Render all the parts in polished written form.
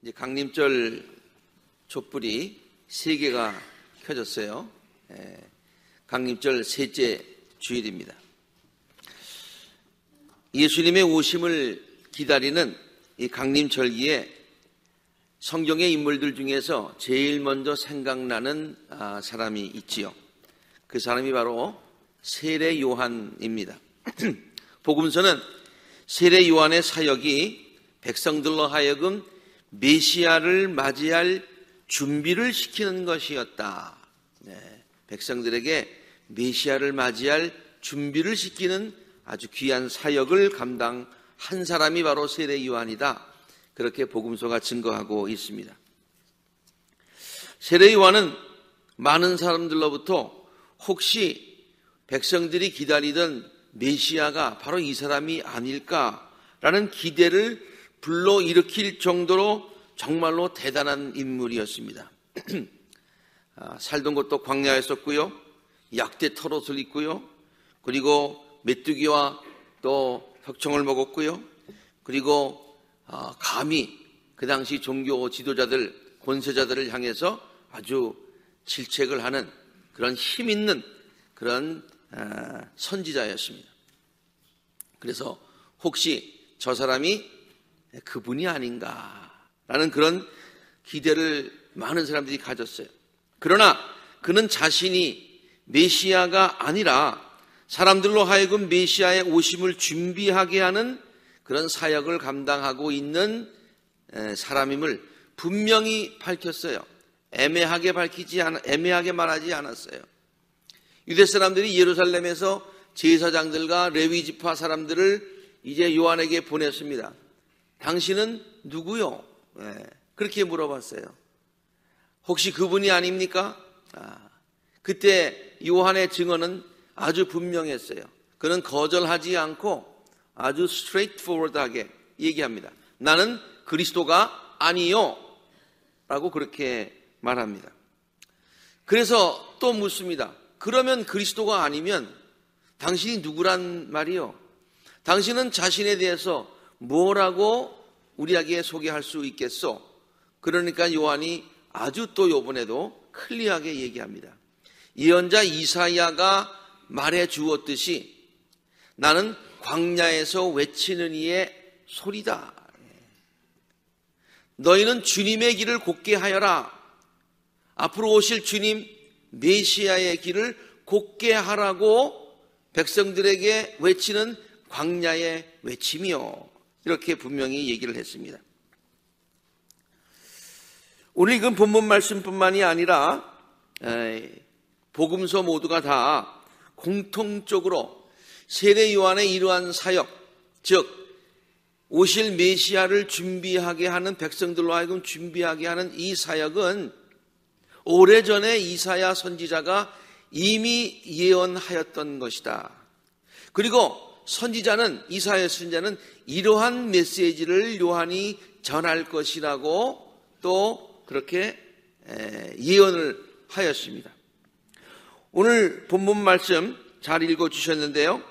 이제 강림절 촛불이 3개가 켜졌어요. 강림절 셋째 주일입니다. 예수님의 오심을 기다리는 이 강림절기에 성경의 인물들 중에서 제일 먼저 생각나는 사람이 있지요. 그 사람이 바로 세례 요한입니다. 복음서는 세례 요한의 사역이 백성들로 하여금 메시아를 맞이할 준비를 시키는 것이었다. 백성들에게 메시아를 맞이할 준비를 시키는 아주 귀한 사역을 감당한 사람이 바로 세례 요한이다. 그렇게 복음서가 증거하고 있습니다. 세례 요한은 많은 사람들로부터 혹시 백성들이 기다리던 메시아가 바로 이 사람이 아닐까라는 기대를 불러일으킬 정도로 정말로 대단한 인물이었습니다. 살던 곳도 광야였었고요. 약대 털옷을 입고요. 그리고 메뚜기와 또 혁청을 먹었고요. 그리고 감히 그 당시 종교 지도자들, 권세자들을 향해서 아주 질책을 하는 그런 힘 있는 그런 선지자였습니다. 그래서 혹시 저 사람이 그분이 아닌가라는 그런 기대를 많은 사람들이 가졌어요. 그러나 그는 자신이 메시아가 아니라 사람들로 하여금 메시아의 오심을 준비하게 하는 그런 사역을 감당하고 있는 사람임을 분명히 밝혔어요. 애매하게 말하지 않았어요. 유대 사람들이 예루살렘에서 제사장들과 레위 지파 사람들을 이제 요한에게 보냈습니다. 당신은 누구요? 그렇게 물어봤어요. 혹시 그분이 아닙니까? 그때 요한의 증언은 아주 분명했어요. 그는 거절하지 않고 아주 straightforward하게 얘기합니다. 나는 그리스도가 아니요 라고 그렇게 말합니다. 그래서 또 묻습니다. 그러면 그리스도가 아니면 당신이 누구란 말이요? 당신은 자신에 대해서 뭐라고 우리에게 소개할 수 있겠소? 그러니까 요한이 아주 또 이번에도 클리어하게 얘기합니다. 예언자 이사야가 말해 주었듯이 나는 광야에서 외치는 이의 소리다. 너희는 주님의 길을 곧게 하여라. 앞으로 오실 주님 메시아의 길을 곧게 하라고 백성들에게 외치는 광야의 외침이요. 이렇게 분명히 얘기를 했습니다. 오늘 읽은 본문 말씀뿐만이 아니라 복음서 모두가 다 공통적으로 세례 요한의 이러한 사역, 즉 오실 메시아를 준비하게 하는 백성들로 하여금 준비하게 하는 이 사역은 오래전에 이사야 선지자가 이미 예언하였던 것이다. 그리고 이사야 선지자는 이러한 메시지를 요한이 전할 것이라고 또 그렇게 예언을 하였습니다. 오늘 본문 말씀 잘 읽어주셨는데요.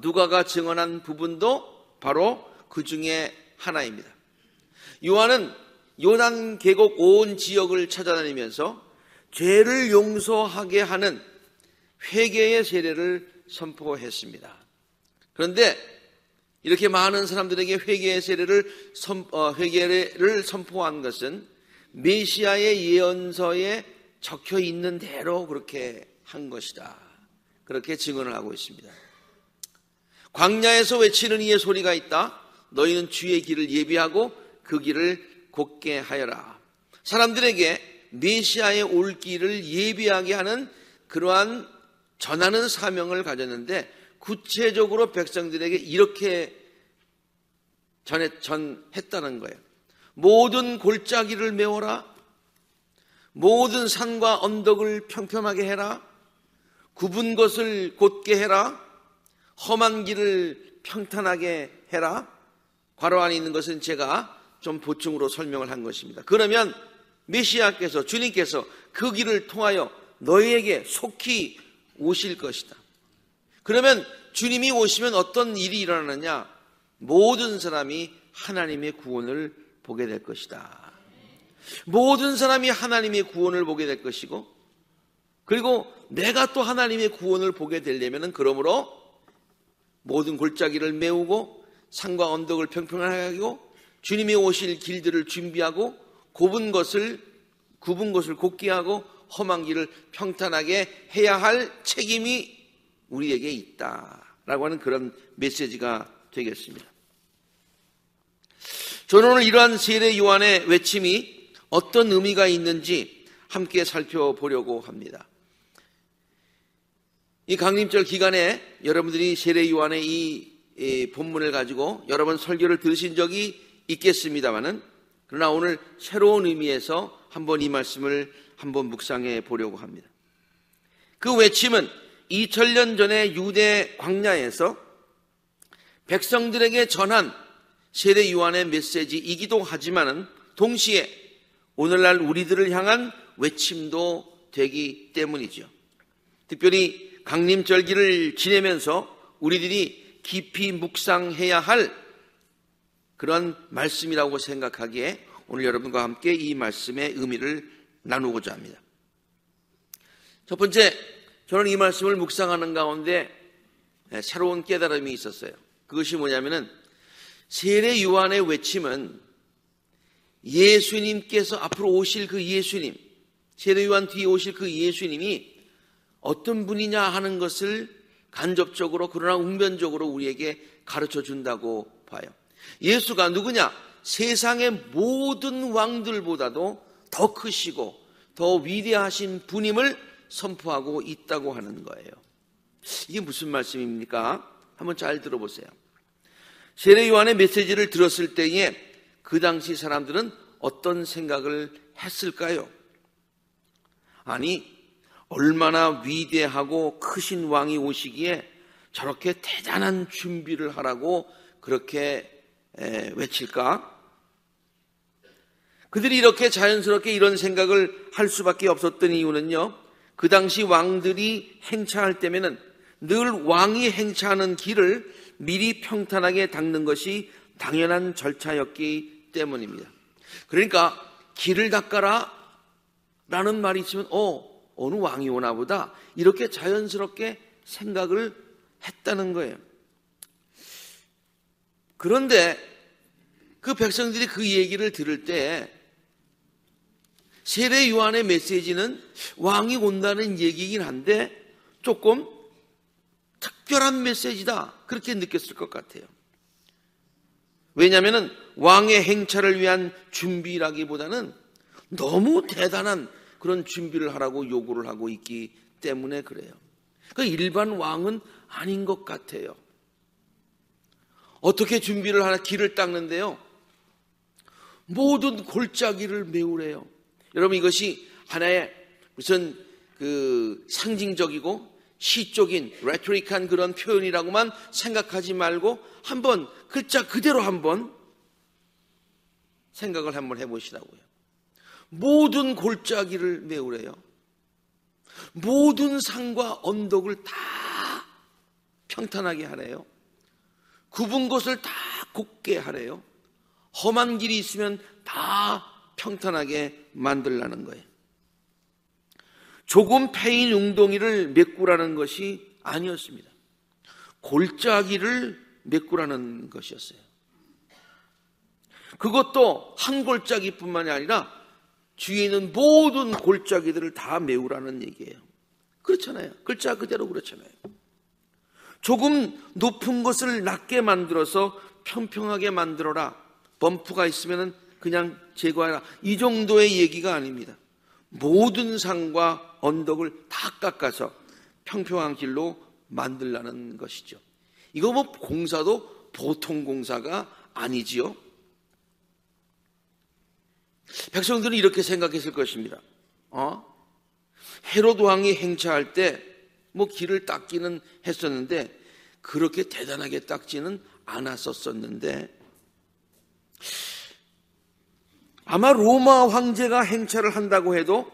누가가 증언한 부분도 바로 그 중에 하나입니다. 요한은 요단 계곡 온 지역을 찾아다니면서 죄를 용서하게 하는 회개의 세례를 선포했습니다. 그런데 이렇게 많은 사람들에게 회개의 세례를 선포한 것은 메시아의 예언서에 적혀 있는 대로 그렇게 한 것이다. 그렇게 증언을 하고 있습니다. 광야에서 외치는 이의 소리가 있다. 너희는 주의 길을 예비하고 그 길을 곧게 하여라. 사람들에게 메시아의 올 길을 예비하게 하는 그러한 전하는 사명을 가졌는데 구체적으로 백성들에게 이렇게 전했다는 거예요. 모든 골짜기를 메워라. 모든 산과 언덕을 평평하게 해라. 굽은 것을 곧게 해라. 험한 길을 평탄하게 해라. 괄호 안에 있는 것은 제가 좀 보충으로 설명을 한 것입니다. 그러면 메시아께서, 주님께서 그 길을 통하여 너희에게 속히 오실 것이다. 그러면 주님이 오시면 어떤 일이 일어나느냐? 모든 사람이 하나님의 구원을 보게 될 것이다. 모든 사람이 하나님의 구원을 보게 될 것이고, 그리고 내가 또 하나님의 구원을 보게 되려면 그러므로 모든 골짜기를 메우고 산과 언덕을 평평하게 하고 주님이 오실 길들을 준비하고 굽은 것을 곧게 하고 험한 길을 평탄하게 해야 할 책임이 우리에게 있다라고 하는 그런 메시지가 되겠습니다. 저는 오늘 이러한 세례 요한의 외침이 어떤 의미가 있는지 함께 살펴보려고 합니다. 이 강림절 기간에 여러분들이 세례 요한의 이 본문을 가지고 여러 번 설교를 들으신 적이 있겠습니다만은, 그러나 오늘 새로운 의미에서 한번 이 말씀을 한번 묵상해 보려고 합니다. 그 외침은 2000년 전에 유대 광야에서 백성들에게 전한 세례 요한의 메시지이기도 하지만은 동시에 오늘날 우리들을 향한 외침도 되기 때문이죠. 특별히 강림절기를 지내면서 우리들이 깊이 묵상해야 할 그런 말씀이라고 생각하기에 오늘 여러분과 함께 이 말씀의 의미를 나누고자 합니다. 첫 번째, 저는 이 말씀을 묵상하는 가운데 새로운 깨달음이 있었어요. 그것이 뭐냐면은 세례 요한의 외침은 예수님께서 앞으로 오실 그 예수님, 세례 요한 뒤에 오실 그 예수님이 어떤 분이냐 하는 것을 간접적으로 그러나 웅변적으로 우리에게 가르쳐 준다고 봐요. 예수가 누구냐? 세상의 모든 왕들보다도 더 크시고 더 위대하신 분임을 선포하고 있다고 하는 거예요. 이게 무슨 말씀입니까? 한번 잘 들어보세요. 세례 요한의 메시지를 들었을 때에 그 당시 사람들은 어떤 생각을 했을까요? 아니, 얼마나 위대하고 크신 왕이 오시기에 저렇게 대단한 준비를 하라고 그렇게 외칠까? 그들이 이렇게 자연스럽게 이런 생각을 할 수밖에 없었던 이유는요, 그 당시 왕들이 행차할 때면은 늘 왕이 행차하는 길을 미리 평탄하게 닦는 것이 당연한 절차였기 때문입니다. 그러니까 길을 닦아라 라는 말이 있으면 어느 왕이 오나 보다 이렇게 자연스럽게 생각을 했다는 거예요. 그런데 그 백성들이 그 얘기를 들을 때 세례 요한의 메시지는 왕이 온다는 얘기이긴 한데 조금 특별한 메시지다, 그렇게 느꼈을 것 같아요. 왜냐하면 왕의 행차를 위한 준비라기보다는 너무 대단한 그런 준비를 하라고 요구를 하고 있기 때문에 그래요. 그 일반 왕은 아닌 것 같아요. 어떻게 준비를 하나? 길을 닦는데요, 모든 골짜기를 메우래요. 여러분, 이것이 하나의 무슨 그 상징적이고 시적인 레토릭한 그런 표현이라고만 생각하지 말고 한번 글자 그대로 한번 생각을 한번 해보시라고요. 모든 골짜기를 메우래요. 모든 산과 언덕을 다 평탄하게 하래요. 굽은 곳을 다 곱게 하래요. 험한 길이 있으면 다 평탄하게 만들라는 거예요. 조금 패인 웅덩이를 메꾸라는 것이 아니었습니다. 골짜기를 메꾸라는 것이었어요. 그것도 한 골짜기뿐만이 아니라 주위에 있는 모든 골짜기들을 다 메우라는 얘기예요. 그렇잖아요. 글자 그대로 그렇잖아요. 조금 높은 것을 낮게 만들어서 평평하게 만들어라. 범프가 있으면 그냥 제거해라. 이 정도의 얘기가 아닙니다. 모든 산과 언덕을 다 깎아서 평평한 길로 만들라는 것이죠. 이거 뭐 공사도 보통 공사가 아니지요. 백성들은 이렇게 생각했을 것입니다. 헤롯 왕이 행차할 때 뭐 길을 닦기는 했었는데 그렇게 대단하게 닦지는 않았었는데, 아마 로마 황제가 행차를 한다고 해도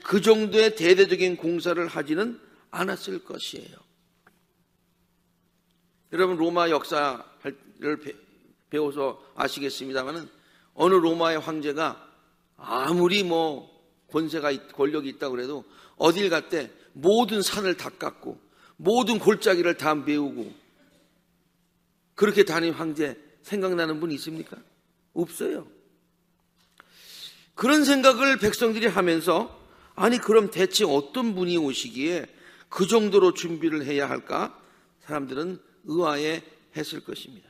그 정도의 대대적인 공사를 하지는 않았을 것이에요. 여러분, 로마 역사를 배워서 아시겠습니다만은 어느 로마의 황제가 아무리 권력이 있다고 그래도 어딜 갈 때 모든 산을 다 깎고 모든 골짜기를 다 메우고 그렇게 다닌 황제 생각나는 분 있습니까? 없어요. 그런 생각을 백성들이 하면서 아니 그럼 대체 어떤 분이 오시기에 그 정도로 준비를 해야 할까? 사람들은 의아해했을 것입니다.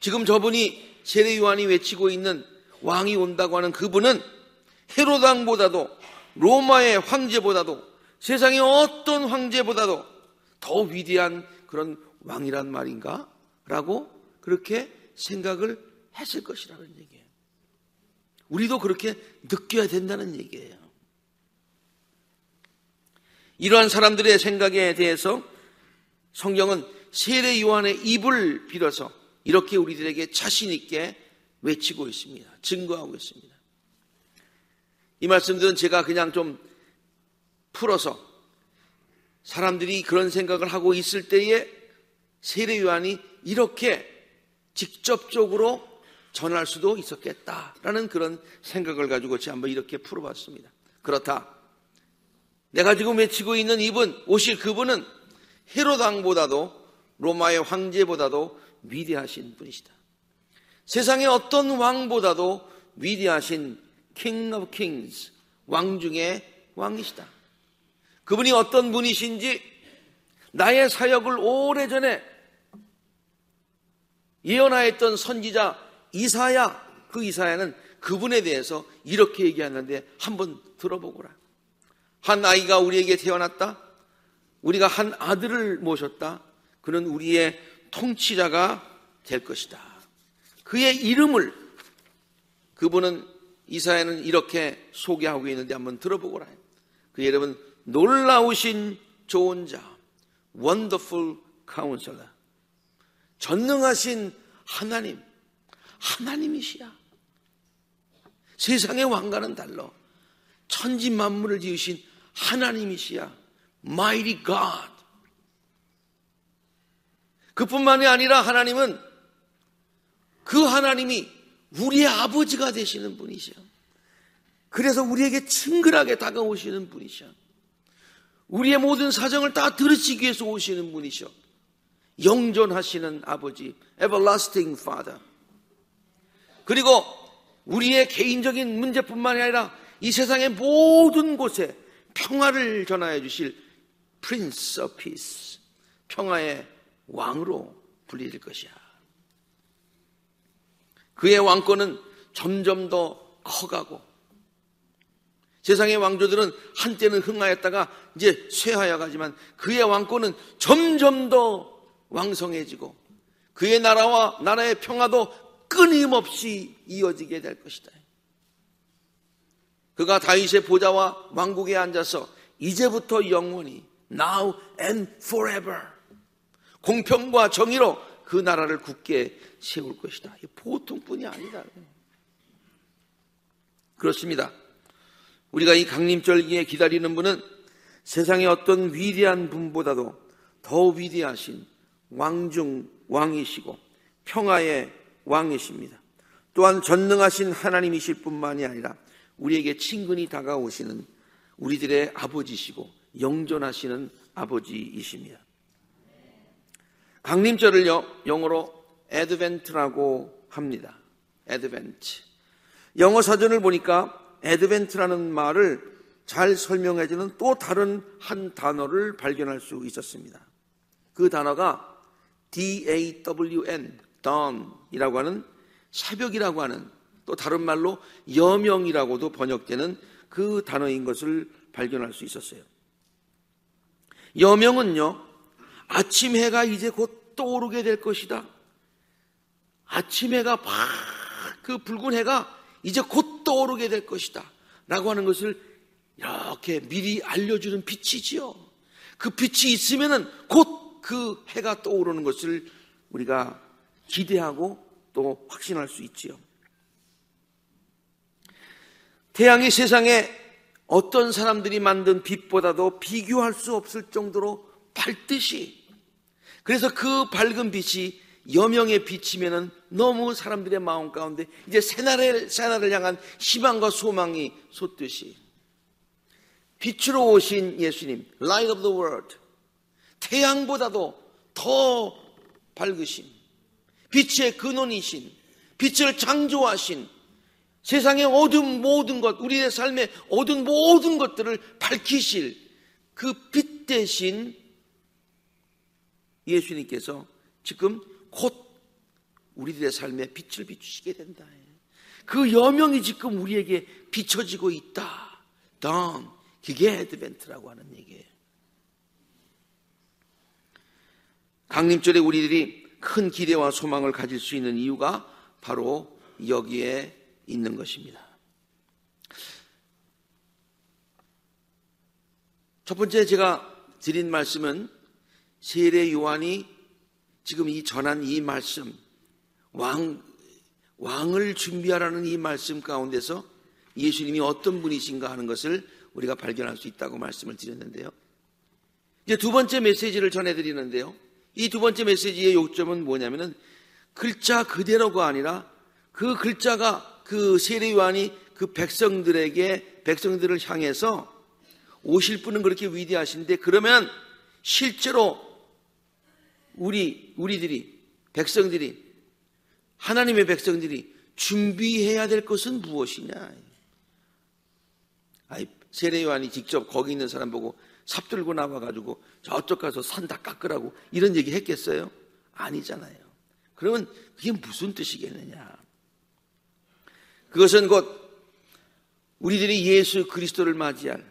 지금 저분이 세례 요한이 외치고 있는 왕이 온다고 하는 그분은 헤롯 왕보다도 로마의 황제보다도 세상의 어떤 황제보다도 더 위대한 그런 왕이란 말인가? 라고 그렇게 생각을 했을 것이라는 얘기예요. 우리도 그렇게 느껴야 된다는 얘기예요. 이러한 사람들의 생각에 대해서 성경은 세례 요한의 입을 빌어서 이렇게 우리들에게 자신 있게 외치고 있습니다. 증거하고 있습니다. 이 말씀들은 제가 그냥 좀 풀어서 사람들이 그런 생각을 하고 있을 때에 세례 요한이 이렇게 직접적으로 전할 수도 있었겠다라는 그런 생각을 가지고 제가 한번 이렇게 풀어봤습니다. 그렇다. 내가 지금 외치고 있는 오실 그분은 헤롯 왕보다도 로마의 황제보다도 위대하신 분이시다. 세상의 어떤 왕보다도 위대하신 King of Kings, 왕 중에 왕이시다. 그분이 어떤 분이신지 나의 사역을 오래전에 예언하였던 선지자 이사야, 그 이사야는 그분에 대해서 이렇게 얘기하는데 한번 들어보거라. 한 아이가 우리에게 태어났다. 우리가 한 아들을 모셨다. 그는 우리의 통치자가 될 것이다. 그의 이름을 그분은 이사야는 이렇게 소개하고 있는데 한번 들어보거라. 그의 이름은 놀라우신 좋은 자, Wonderful Counselor, 전능하신 하나님, 하나님이시야. 세상의 왕과는 달라 천지 만물을 지으신 하나님이시야. Mighty God. 그뿐만이 아니라 하나님은 그 하나님이 우리의 아버지가 되시는 분이셔. 그래서 우리에게 친근하게 다가오시는 분이셔. 우리의 모든 사정을 다 들으시기 위해서 오시는 분이셔. 영존하시는 아버지, Everlasting Father. 그리고 우리의 개인적인 문제뿐만이 아니라 이 세상의 모든 곳에 평화를 전하여 주실 Prince of Peace, 평화의 왕으로 불릴 것이야. 그의 왕권은 점점 더 커가고 세상의 왕조들은 한때는 흥하였다가 이제 쇠하여 가지만 그의 왕권은 점점 더 왕성해지고 그의 나라와 나라의 평화도 끊임없이 이어지게 될 것이다. 그가 다윗의 보좌와 왕국에 앉아서 이제부터 영원히 now and forever 공평과 정의로 그 나라를 굳게 세울 것이다. 보통 분이 아니다. 그렇습니다. 우리가 이 강림절기에 기다리는 분은 세상의 어떤 위대한 분보다도 더 위대하신 왕중 왕이시고 평화의 왕이십니다. 또한 전능하신 하나님이실 뿐만이 아니라 우리에게 친근히 다가오시는 우리들의 아버지시고 영존하시는 아버지이십니다. 강림절을요 영어로 Advent라고 합니다. Advent. 영어 사전을 보니까 Advent라는 말을 잘 설명해주는 또 다른 한 단어를 발견할 수 있었습니다. 그 단어가 DAWN, dawn이라고 하는 새벽이라고 하는 또 다른 말로 여명이라고도 번역되는 그 단어인 것을 발견할 수 있었어요. 여명은요, 아침 해가 이제 곧 떠오르게 될 것이다. 아침 해가 그 붉은 해가 이제 곧 떠오르게 될 것이다. 라고 하는 것을 이렇게 미리 알려주는 빛이지요. 그 빛이 있으면은 곧 그 해가 떠오르는 것을 우리가 기대하고 또 확신할 수 있지요. 태양이 세상에 어떤 사람들이 만든 빛보다도 비교할 수 없을 정도로 밝듯이, 그래서 그 밝은 빛이 여명에 비치면은 너무 사람들의 마음 가운데 이제 새날을 향한 희망과 소망이 솟듯이 빛으로 오신 예수님, Light of the World, 태양보다도 더 밝으신 빛의 근원이신, 빛을 창조하신, 세상의 어두운 모든 것, 우리의 삶의 어두운 모든 것들을 밝히실 그 빛 대신 예수님께서 지금 곧 우리들의 삶에 빛을 비추시게 된다. 그 여명이 지금 우리에게 비춰지고 있다. 다음, 그게 애드벤트라고 하는 얘기예요. 강림절에 우리들이 큰 기대와 소망을 가질 수 있는 이유가 바로 여기에 있는 것입니다. 첫 번째 제가 드린 말씀은 세례 요한이 지금 전한 이 말씀, 왕을 준비하라는 이 말씀 가운데서 예수님이 어떤 분이신가 하는 것을 우리가 발견할 수 있다고 말씀을 드렸는데요. 이제 두 번째 메시지를 전해드리는데요. 이 두 번째 메시지의 요점은 뭐냐면은 글자 그대로가 아니라 그 글자가 그 세례 요한이 그 백성들을 향해서 오실 분은 그렇게 위대하신데 그러면 실제로 우리들이 백성들이 하나님의 백성들이 준비해야 될 것은 무엇이냐? 세례 요한이 직접 거기 있는 사람 보고 삽 들고 나와가지고 저쪽 가서 산 다 깎으라고 이런 얘기 했겠어요? 아니잖아요. 그러면 그게 무슨 뜻이겠느냐? 그것은 곧 우리들이 예수 그리스도를 맞이할,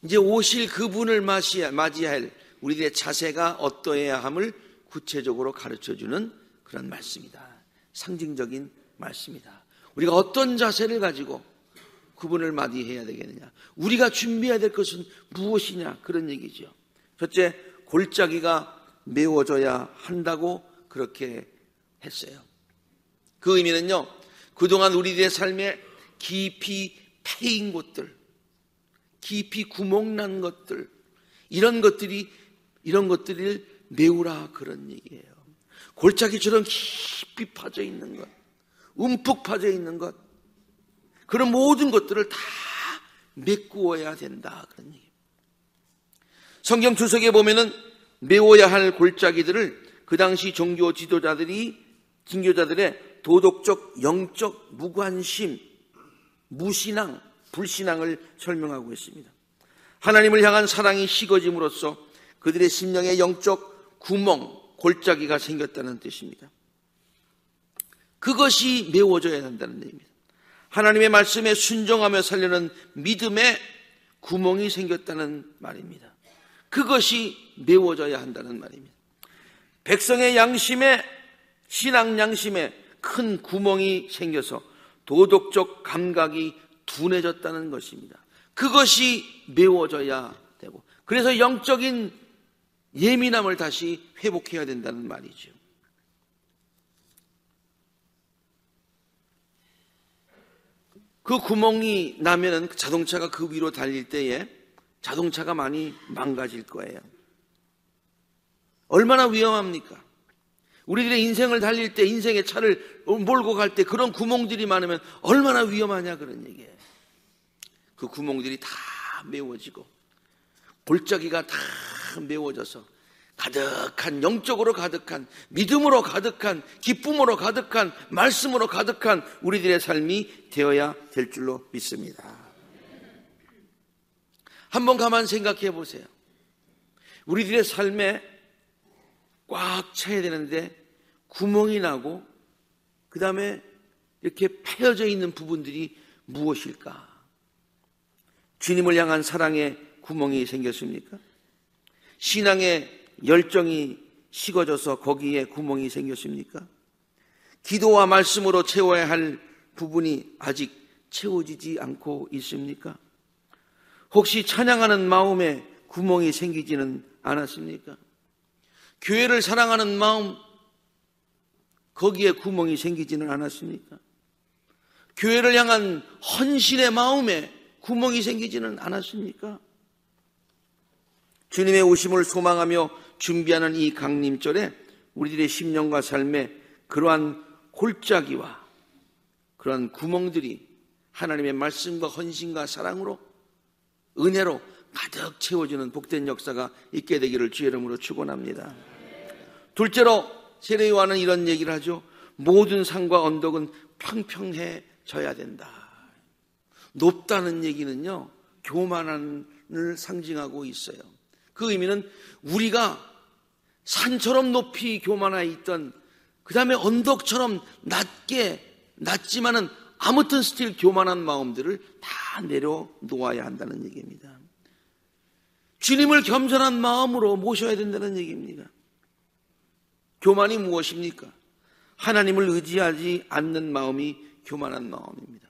이제 오실 그분을 맞이할 우리들의 자세가 어떠해야 함을 구체적으로 가르쳐주는 그런 말씀이다. 상징적인 말씀이다. 우리가 어떤 자세를 가지고 그분을 맞이해야 되겠느냐, 우리가 준비해야 될 것은 무엇이냐, 그런 얘기죠. 첫째, 골짜기가 메워져야 한다고 그렇게 했어요. 그 의미는요, 그동안 우리들의 삶에 깊이 패인 곳들, 깊이 구멍난 것들, 이런 것들을 메우라, 그런 얘기예요. 골짜기처럼 깊이 파져 있는 것, 움푹 파져 있는 것, 그런 모든 것들을 다 메꾸어야 된다, 그런 얘기예요. 성경 주석에 보면은 메워야 할 골짜기들을 그 당시 종교 지도자들의 도덕적, 영적 무관심, 무신앙, 불신앙을 설명하고 있습니다. 하나님을 향한 사랑이 식어짐으로써 그들의 심령에 영적 구멍, 골짜기가 생겼다는 뜻입니다. 그것이 메워져야 한다는 얘기입니다. 하나님의 말씀에 순종하며 살려는 믿음에 구멍이 생겼다는 말입니다. 그것이 메워져야 한다는 말입니다. 백성의 양심에, 신앙 양심에 큰 구멍이 생겨서 도덕적 감각이 둔해졌다는 것입니다. 그것이 메워져야 되고, 그래서 영적인 예민함을 다시 회복해야 된다는 말이죠. 그 구멍이 나면은 자동차가 그 위로 달릴 때에 자동차가 많이 망가질 거예요. 얼마나 위험합니까? 우리들의 인생을 달릴 때, 인생의 차를 몰고 갈 때 그런 구멍들이 많으면 얼마나 위험하냐, 그런 얘기예요. 그 구멍들이 다 메워지고 골짜기가 다 메워져서 가득한, 영적으로 가득한, 믿음으로 가득한, 기쁨으로 가득한, 말씀으로 가득한 우리들의 삶이 되어야 될 줄로 믿습니다. 한번 가만 생각해 보세요. 우리들의 삶에 꽉 차야 되는데 구멍이 나고 그 다음에 이렇게 패여져 있는 부분들이 무엇일까? 주님을 향한 사랑에 구멍이 생겼습니까? 신앙의 열정이 식어져서 거기에 구멍이 생겼습니까? 기도와 말씀으로 채워야 할 부분이 아직 채워지지 않고 있습니까? 혹시 찬양하는 마음에 구멍이 생기지는 않았습니까? 교회를 사랑하는 마음, 거기에 구멍이 생기지는 않았습니까? 교회를 향한 헌신의 마음에 구멍이 생기지는 않았습니까? 주님의 오심을 소망하며 준비하는 이 강림절에 우리들의 심령과 삶에 그러한 골짜기와 그러한 구멍들이 하나님의 말씀과 헌신과 사랑으로 은혜로 가득 채워지는 복된 역사가 있게 되기를 주의 이름으로 축원합니다. 둘째로 세례 요한은 이런 얘기를 하죠. 모든 산과 언덕은 평평해져야 된다. 높다는 얘기는요, 교만함을 상징하고 있어요. 그 의미는 우리가 산처럼 높이 교만해 있던, 그 다음에 언덕처럼 낮지만은 아무튼 스틸 교만한 마음들을 다 내려놓아야 한다는 얘기입니다. 주님을 겸손한 마음으로 모셔야 된다는 얘기입니다. 교만이 무엇입니까? 하나님을 의지하지 않는 마음이 교만한 마음입니다.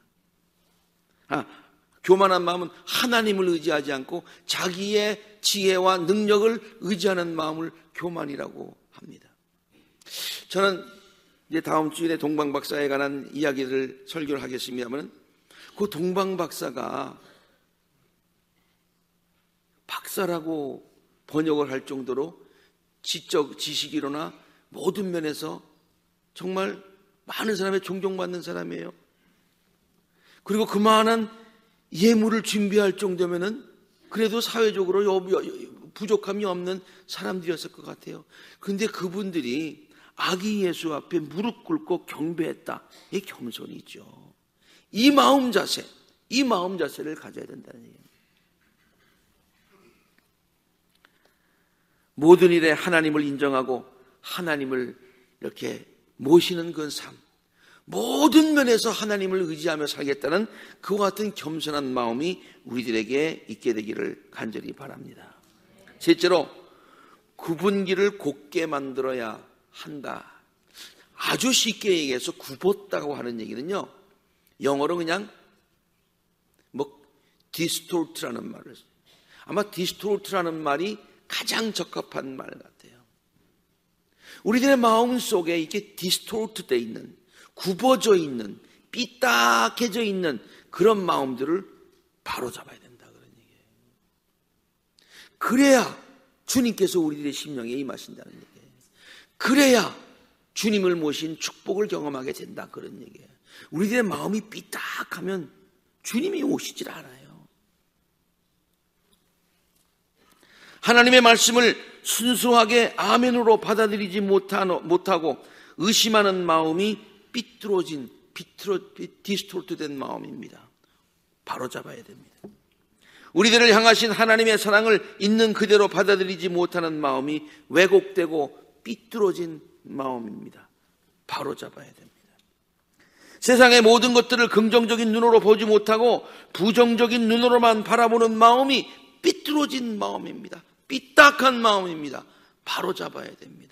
교만한 마음은 하나님을 의지하지 않고 자기의 지혜와 능력을 의지하는 마음을 교만이라고 합니다. 저는 이제 다음 주일에 동방박사에 관한 이야기를 설교를 하겠습니다만, 그 동방박사가 박사라고 번역을 할 정도로 지적 지식이로나 모든 면에서 정말 많은 사람의 존경받는 사람이에요. 그리고 그만한 예물을 준비할 정도면은 그래도 사회적으로 부족함이 없는 사람들이었을 것 같아요. 그런데 그분들이 아기 예수 앞에 무릎 꿇고 경배했다. 이 겸손이죠. 이 마음 자세를 가져야 된다는 얘기예요. 모든 일에 하나님을 인정하고 하나님을 이렇게 모시는 그 삶, 모든 면에서 하나님을 의지하며 살겠다는 그와 같은 겸손한 마음이 우리들에게 있게 되기를 간절히 바랍니다. 셋째로, 굽은 길을 곧게 만들어야 한다. 아주 쉽게 얘기해서 굽었다고 하는 얘기는요, 영어로 그냥 distort라는 말을 써요. 아마 distort라는 말이 가장 적합한 말 같아요. 우리들의 마음 속에 이렇게 디스토트되어 있는, 굽어져 있는, 삐딱해져 있는 그런 마음들을 바로잡아야 된다, 그런 얘기예요. 그래야 주님께서 우리들의 심령에 임하신다는 얘기예요. 그래야 주님을 모신 축복을 경험하게 된다, 그런 얘기예요. 우리들의 마음이 삐딱하면 주님이 오시질 않아요. 하나님의 말씀을 순수하게 아멘으로 받아들이지 못하고 의심하는 마음이 삐뚤어진, 디스톨트된 마음입니다. 바로잡아야 됩니다. 우리들을 향하신 하나님의 사랑을 있는 그대로 받아들이지 못하는 마음이 왜곡되고 삐뚤어진 마음입니다. 바로잡아야 됩니다. 세상의 모든 것들을 긍정적인 눈으로 보지 못하고 부정적인 눈으로만 바라보는 마음이 삐뚤어진 마음입니다. 삐딱한 마음입니다. 바로잡아야 됩니다.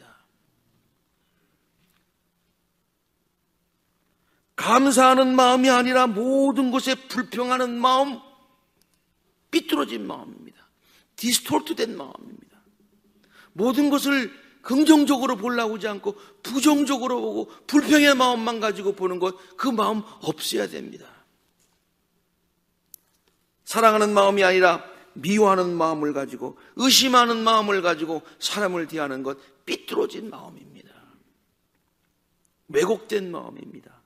감사하는 마음이 아니라 모든 것에 불평하는 마음, 삐뚤어진 마음입니다. 디스톨트된 마음입니다. 모든 것을 긍정적으로 보려고 하지 않고 부정적으로 보고 불평의 마음만 가지고 보는 것, 그 마음 없애야 됩니다. 사랑하는 마음이 아니라 미워하는 마음을 가지고, 의심하는 마음을 가지고 사람을 대하는 것, 삐뚤어진 마음입니다. 왜곡된 마음입니다.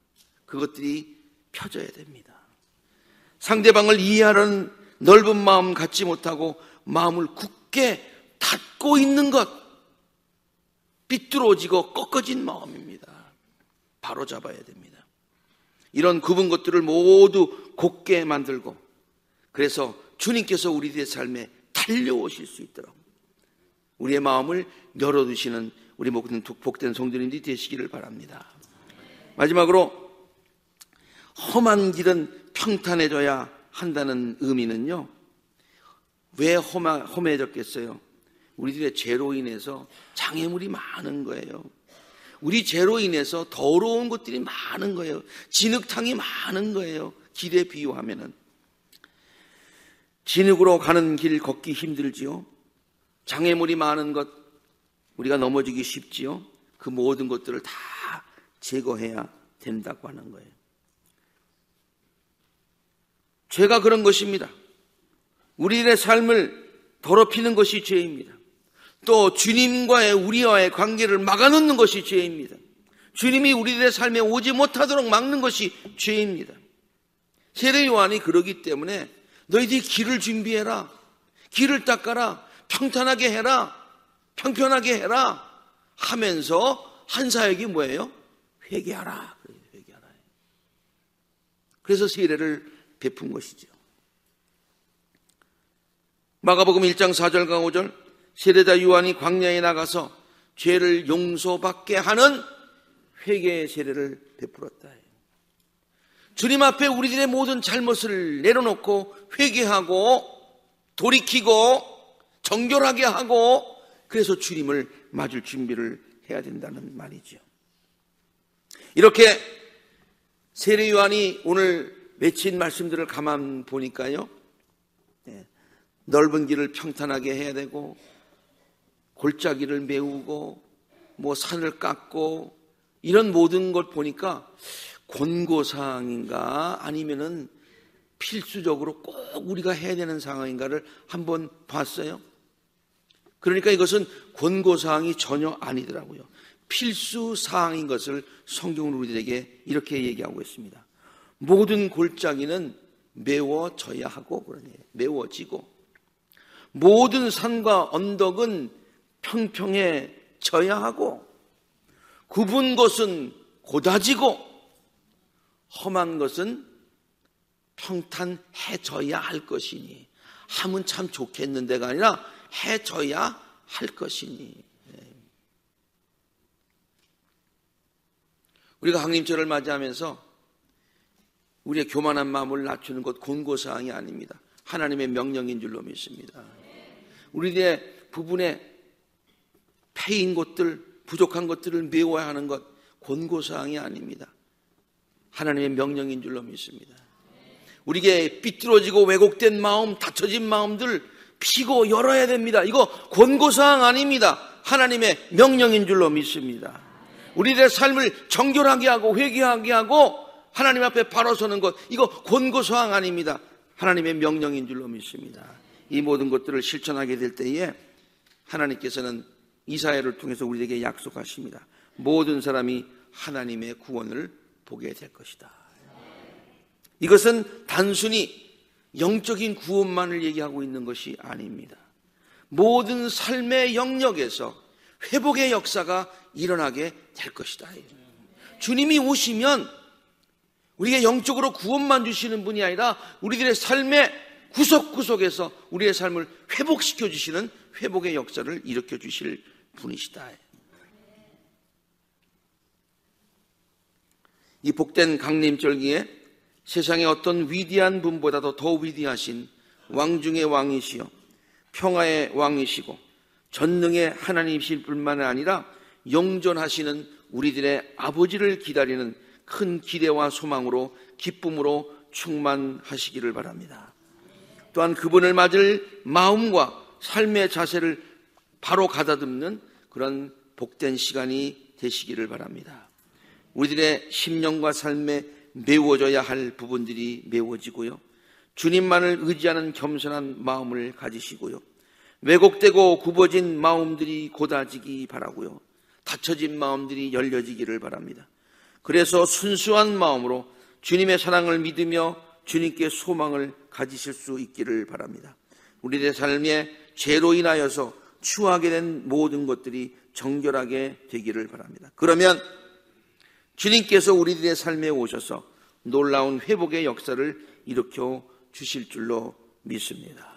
그것들이 펴져야 됩니다. 상대방을 이해하는 넓은 마음 갖지 못하고 마음을 굳게 닫고 있는 것, 삐뚤어지고 꺾어진 마음입니다. 바로 잡아야 됩니다. 이런 굽은 것들을 모두 곧게 만들고, 그래서 주님께서 우리들의 삶에 달려오실 수 있도록 우리의 마음을 열어두시는 우리 모든 복된 성도님들이 되시기를 바랍니다. 마지막으로, 험한 길은 평탄해져야 한다는 의미는요, 왜 험해졌겠어요? 우리들의 죄로 인해서 장애물이 많은 거예요. 우리 죄로 인해서 더러운 것들이 많은 거예요. 진흙탕이 많은 거예요. 길에 비유하면은. 진흙으로 가는 길 걷기 힘들지요. 장애물이 많은 것, 우리가 넘어지기 쉽지요. 그 모든 것들을 다 제거해야 된다고 하는 거예요. 죄가 그런 것입니다. 우리의 삶을 더럽히는 것이 죄입니다. 또 주님과의 우리와의 관계를 막아놓는 것이 죄입니다. 주님이 우리들의 삶에 오지 못하도록 막는 것이 죄입니다. 세례 요한이 그러기 때문에 너희들이 길을 준비해라, 길을 닦아라, 평탄하게 해라, 평편하게 해라 하면서 한 사역이 뭐예요? 회개하라. 회개하라. 그래서 세례를 베푼 것이죠. 마가복음 1장 4절과 5절, 세례자 요한이 광야에 나가서 죄를 용서받게 하는 회개의 세례를 베풀었다. 주님 앞에 우리들의 모든 잘못을 내려놓고 회개하고 돌이키고 정결하게 하고, 그래서 주님을 맞을 준비를 해야 된다는 말이죠. 이렇게 세례 요한이 오늘 맺힌 말씀들을 가만 보니까요, 넓은 길을 평탄하게 해야 되고, 골짜기를 메우고, 산을 깎고, 이런 모든 것 보니까 권고사항인가 아니면은 필수적으로 꼭 우리가 해야 되는 상황인가를 한번 봤어요. 그러니까 이것은 권고사항이 전혀 아니더라고요. 필수사항인 것을 성경은 우리들에게 이렇게 얘기하고 있습니다. 모든 골짜기는 메워져야 하고, 그러니 메워지고, 모든 산과 언덕은 평평해져야 하고, 굽은 것은 고다지고 험한 것은 평탄해져야 할 것이니, 하면 참 좋겠는데가 아니라 해져야 할 것이니. 우리가 강림절을 맞이하면서 우리의 교만한 마음을 낮추는 것 권고사항이 아닙니다. 하나님의 명령인 줄로 믿습니다. 우리의 부분에 패인 것들, 부족한 것들을 메워야 하는 것 권고사항이 아닙니다. 하나님의 명령인 줄로 믿습니다. 우리에게 삐뚤어지고 왜곡된 마음, 닫혀진 마음들 피고 열어야 됩니다. 이거 권고사항 아닙니다. 하나님의 명령인 줄로 믿습니다. 우리들의 삶을 정결하게 하고 회개하게 하고 하나님 앞에 바로 서는 것, 이거 권고사항 아닙니다. 하나님의 명령인 줄로 믿습니다. 이 모든 것들을 실천하게 될 때에 하나님께서는 이사야를 통해서 우리에게 약속하십니다. 모든 사람이 하나님의 구원을 보게 될 것이다. 이것은 단순히 영적인 구원만을 얘기하고 있는 것이 아닙니다. 모든 삶의 영역에서 회복의 역사가 일어나게 될 것이다. 주님이 오시면 우리에게 영적으로 구원만 주시는 분이 아니라 우리들의 삶의 구석구석에서 우리의 삶을 회복시켜 주시는 회복의 역사를 일으켜 주실 분이시다. 이 복된 강림절기에 세상의 어떤 위대한 분보다도 더 위대하신 왕 중의 왕이시여 평화의 왕이시고 전능의 하나님이실 뿐만 아니라 영존하시는 우리들의 아버지를 기다리는 큰 기대와 소망으로 기쁨으로 충만하시기를 바랍니다. 또한 그분을 맞을 마음과 삶의 자세를 바로 가다듬는 그런 복된 시간이 되시기를 바랍니다. 우리들의 심령과 삶에 메워져야 할 부분들이 메워지고요, 주님만을 의지하는 겸손한 마음을 가지시고요, 왜곡되고 굽어진 마음들이 고다지기 바라고요, 닫혀진 마음들이 열려지기를 바랍니다. 그래서 순수한 마음으로 주님의 사랑을 믿으며 주님께 소망을 가지실 수 있기를 바랍니다. 우리의 삶에 죄로 인하여서 추하게 된 모든 것들이 정결하게 되기를 바랍니다. 그러면 주님께서 우리들의 삶에 오셔서 놀라운 회복의 역사를 일으켜 주실 줄로 믿습니다.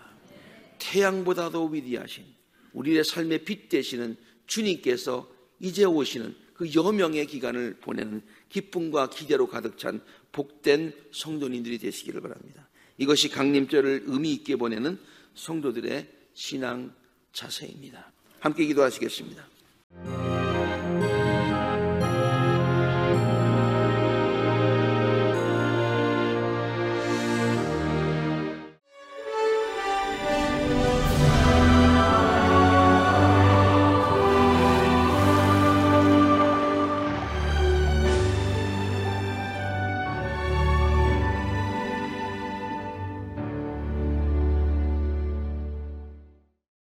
태양보다도 위대하신 우리의 삶의 빛 되시는 주님께서 이제 오시는 그 여명의 기간을 보내는 기쁨과 기대로 가득 찬 복된 성도님들이 되시기를 바랍니다. 이것이 강림절을 의미 있게 보내는 성도들의 신앙 자세입니다. 함께 기도하시겠습니다.